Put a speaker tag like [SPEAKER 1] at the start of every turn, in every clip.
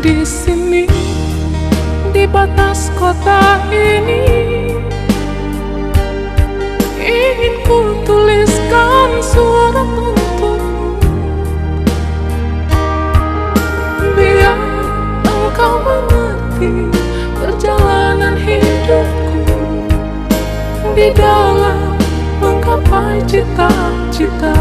[SPEAKER 1] Di sini, di batas kota ini, ingin ku tuliskan surat untukmu, biar engkau mengerti perjalanan hidupku di dalam menggapai cita-cita.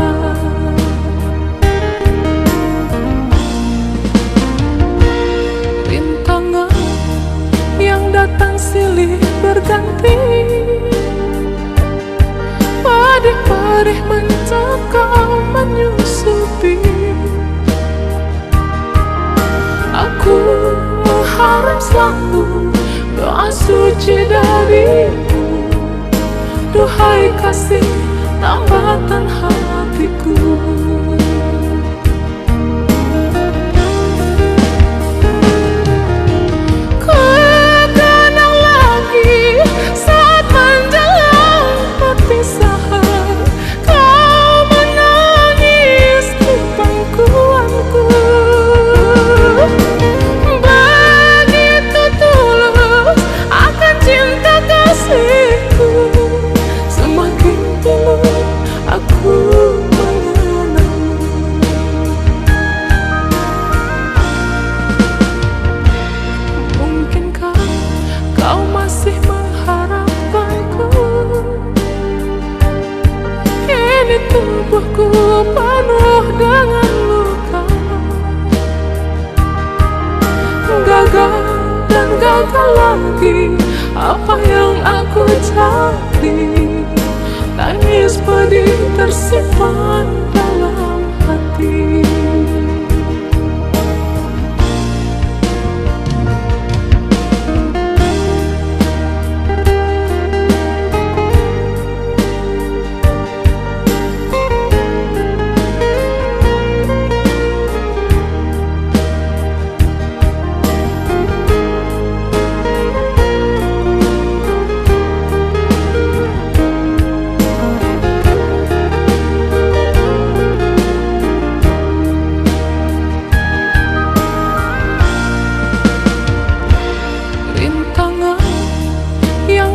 [SPEAKER 1] Rintangan yang datang silih berganti, padih-padih mencekam menyusupi. Aku mengharap selalu doa suci darimu, duhai kasih tambatan hatiku. Kenang lagi saat menjelang perpisahan, kau menangis di pangkuanku. Begitu tulus akan cinta kasihku, semakin pilu aku mengenalmu. Mungkinkah kau masih mengharapkanku? Kini tubuhku penuh dengan luka, gagal dan gagal lagi apa yang aku cari. Tangis pedih tersimpan dalam hati.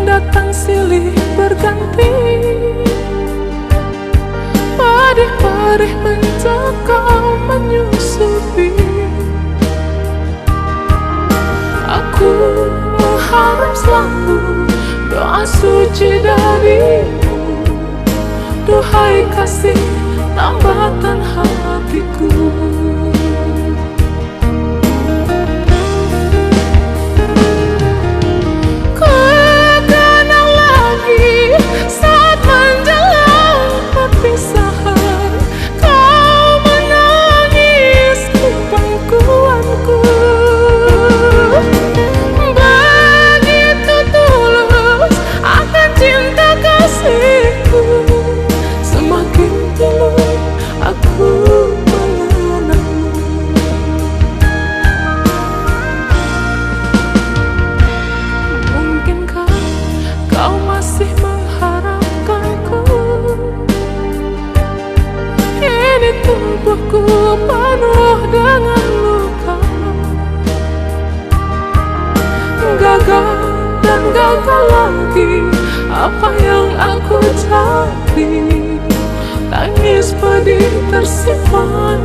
[SPEAKER 1] Datang silih berganti, padih-padih mencekam menyusupi. Aku mengharap selalu doa suci darimu, duhai kasih tambatan hatiku. Tubuhku penuh dengan luka, gagal dan gagal lagi apa yang aku cari. Tangis pedih tersimpan